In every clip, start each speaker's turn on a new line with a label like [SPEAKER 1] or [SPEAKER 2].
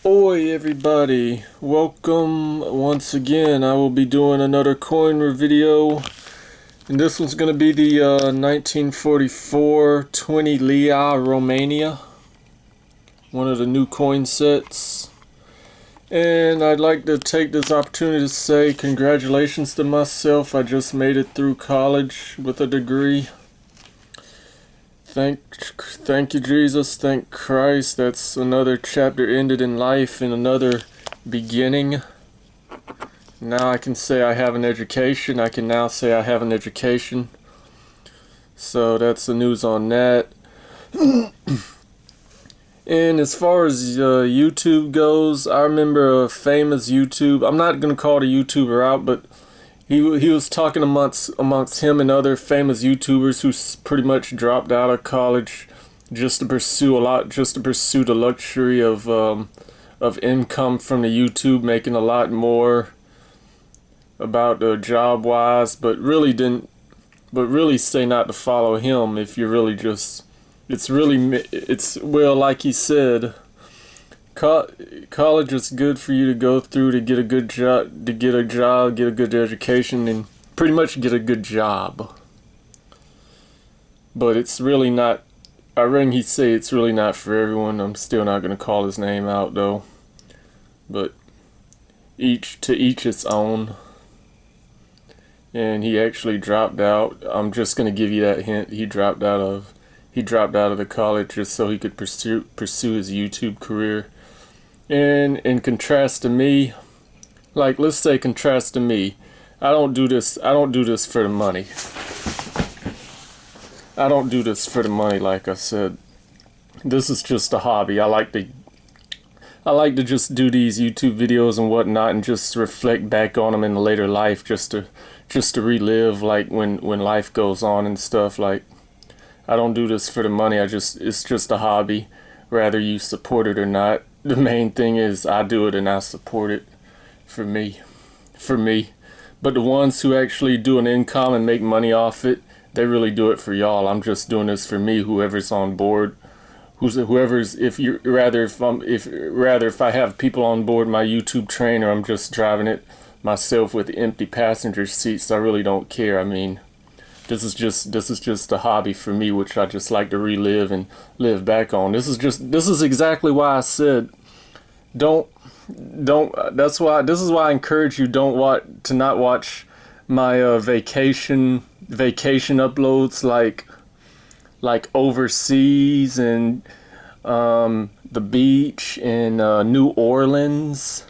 [SPEAKER 1] Oi everybody, welcome once again. I will be doing another coin video, and this one's going to be the 1944 20 Lea Romania, one of the new coin sets. And I'd like to take this opportunity to say congratulations to myself. I just made it through college with a degree. Thank you, Jesus. Thank Christ. That's another chapter ended in life and another beginning. Now I can say I have an education. I can now say I have an education. So that's the news on that. And as far as YouTube goes, I remember a famous YouTube. I'm not going to call the YouTuber out, but he was talking amongst him and other famous YouTubers who pretty much dropped out of college just to pursue the luxury of income from the YouTube, making a lot more about job wise, but really say not to follow him if you're really just well, like he said, college is good for you to go through to get a good job, get a good education, and pretty much get a good job. But it's really not. I reckon he'd say it's really not for everyone. I'm still not gonna call his name out though. But each its own. And he actually dropped out. I'm just gonna give you that hint. He dropped out of the college just so he could pursue his YouTube career. And in contrast to me, like let's say contrast to me, I don't do this for the money. I don't do this for the money, like I said. This is just a hobby. I like to just do these YouTube videos and whatnot and just reflect back on them in later life, just to relive like when life goes on and stuff. Like, I don't do this for the money. It's just a hobby, whether you support it or not. The main thing is I do it and I support it for me. But the ones who actually do an income and make money off it, they really do it for y'all. I'm just doing this for me, whoever's on board. If I have people on board my YouTube train, or I'm just driving it myself with empty passenger seats, I really don't care. I mean, this is just a hobby for me, which I just like to relive and live back on. This is exactly why I said this is why I encourage you not watch my vacation uploads like overseas and the beach in New Orleans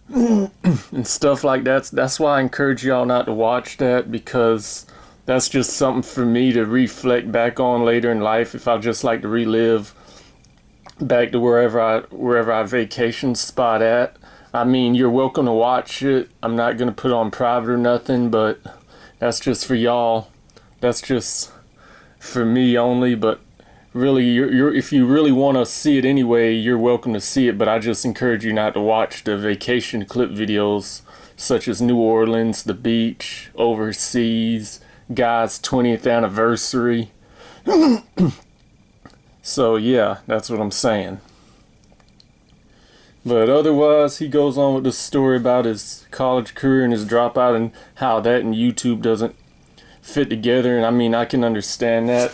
[SPEAKER 1] and stuff like that. That's why I encourage y'all not to watch that, because that's just something for me to reflect back on later in life if I just like to relive back to wherever I vacation spot at. I mean, you're welcome to watch it. I'm not going to put it on private or nothing, but that's just for y'all. That's just for me only, but really, if you really want to see it anyway, you're welcome to see it, but I just encourage you not to watch the vacation clip videos such as New Orleans, the beach, overseas, guy's 20th anniversary. So yeah, that's what I'm saying. But otherwise, he goes on with the story about his college career and his dropout and how that and YouTube doesn't fit together. And I mean, I can understand that.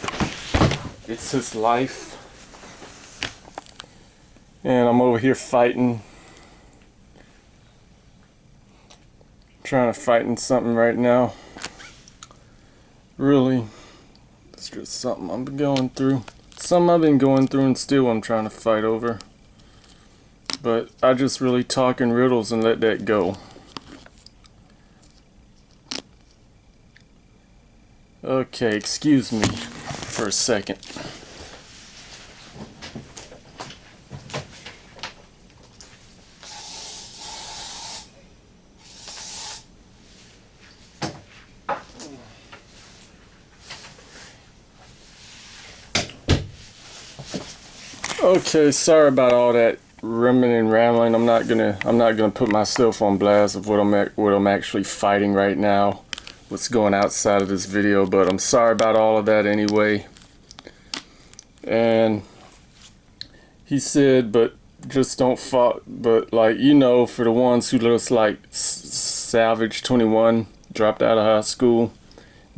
[SPEAKER 1] It's his life. And I'm over here fighting. Trying to fight in something right now. Really, it's just something I'm going through. Something I've been going through and still I'm trying to fight over. But I just really talk in riddles and let that go. Okay, excuse me for a second. Okay, sorry about all that rimming and rambling. I'm not gonna put myself on blast of what I'm actually fighting right now. What's going outside of this video, but I'm sorry about all of that anyway. And he said, but just don't fall. But like, you know, for the ones who just like Savage 21, dropped out of high school,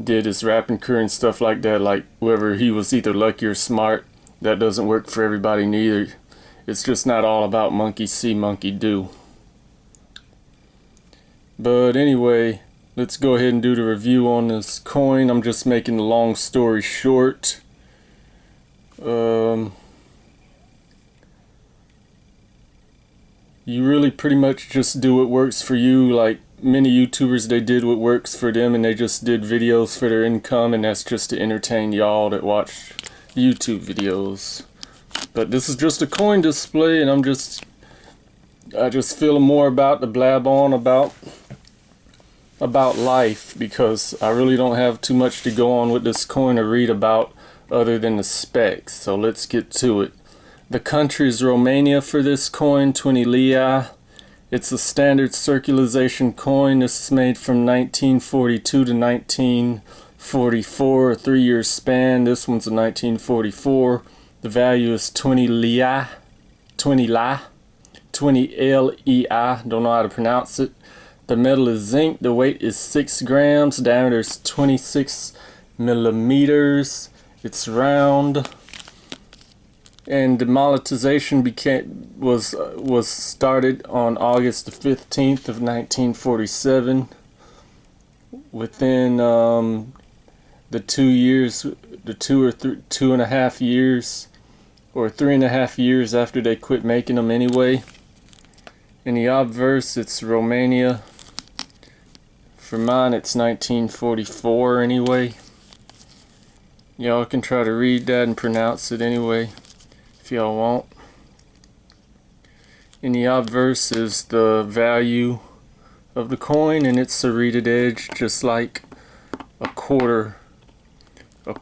[SPEAKER 1] did his rapping career and stuff like that, like whether he was either lucky or smart, that doesn't work for everybody neither. It's just not all about monkey see, monkey do. But anyway, let's go ahead and do the review on this coin. I'm just making the long story short. You really pretty much just do what works for you. Like many YouTubers, they did what works for them and they just did videos for their income, and that's just to entertain y'all that watch YouTube videos. But this is just a coin display, and I just feel more about to blab on about life, because I really don't have too much to go on with this coin or read about other than the specs. So let's get to it. The country is Romania for this coin, 20 lei. It's a standard circularization coin. This is made from 1942 to 1944, a 3-year span. This one's a 1944. The value is 20 lei, 20 lei, 20 lei, don't know how to pronounce it. The metal is zinc. The weight is 6 grams. Diameter is 26 millimeters. It's round. And the monetization was started on August the 15th of 1947. Within the 2 years, the 2.5 years, or 3.5 years after they quit making them anyway. In the obverse, it's Romania. For mine, it's 1944 anyway. Y'all can try to read that and pronounce it anyway, if y'all want. In the obverse is the value of the coin, and it's serrated edge, just like a quarter, a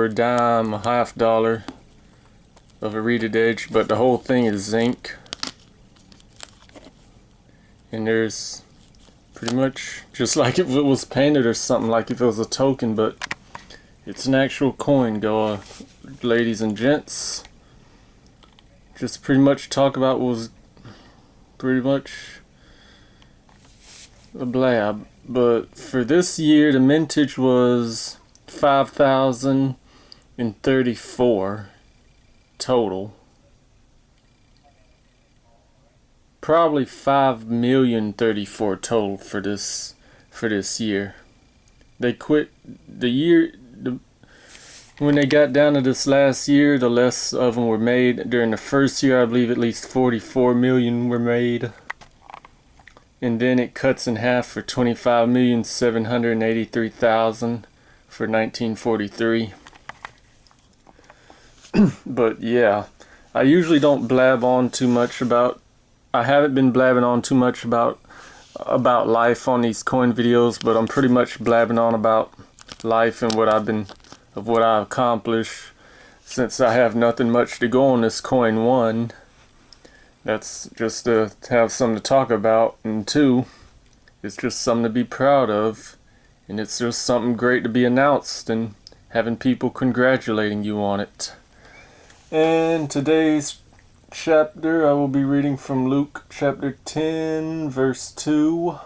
[SPEAKER 1] dime, a $50 of a reeded edge, but the whole thing is zinc. And there's pretty much just like if it was painted or something, like if it was a token, but it's an actual coin. Ladies and gents, just pretty much talk about what was pretty much a blab. But for this year, the mintage was 5,034 total. Probably 5,034,000 total for this year. They quit when they got down to this last year. The less of them were made. During the first year, I believe at least 44 million were made, and then it cuts in half for 25,783,000 for 1943. But yeah, I usually don't blab on too much about. I haven't been blabbing on too much about life on these coin videos, but I'm pretty much blabbing on about life and what I've accomplished, since I have nothing much to go on this coin. One, that's just to have something to talk about, and two, it's just something to be proud of, and it's just something great to be announced and having people congratulating you on it. And today's chapter, I will be reading from Luke chapter 10, verse 2.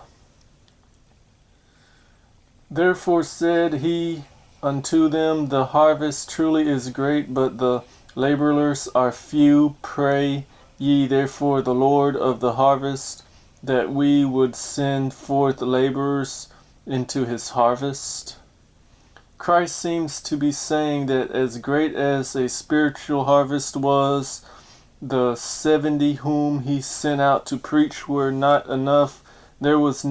[SPEAKER 1] Therefore said he unto them, the harvest truly is great, but the laborers are few. Pray ye therefore the Lord of the harvest, that we would send forth laborers into his harvest. Christ seems to be saying that as great as a spiritual harvest was, the 70 whom he sent out to preach were not enough. There was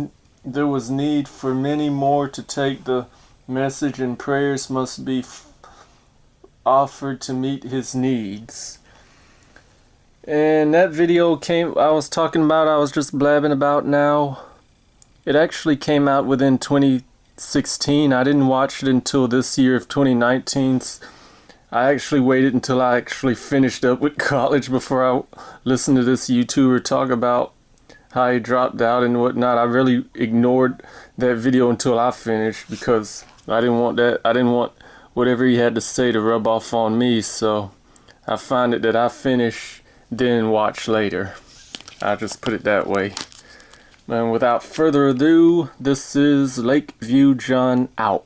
[SPEAKER 1] need for many more to take the message, and prayers must be offered to meet his needs. And that video I was just blabbing about now. It actually came out within 2016. I didn't watch it until this year of 2019. I actually waited until I actually finished up with college before I listened to this YouTuber talk about how he dropped out and whatnot. I really ignored that video until I finished, because I didn't want whatever he had to say to rub off on me. So I find it that I finish then watch later. I just put it that way. And without further ado, this is Lakeview John out.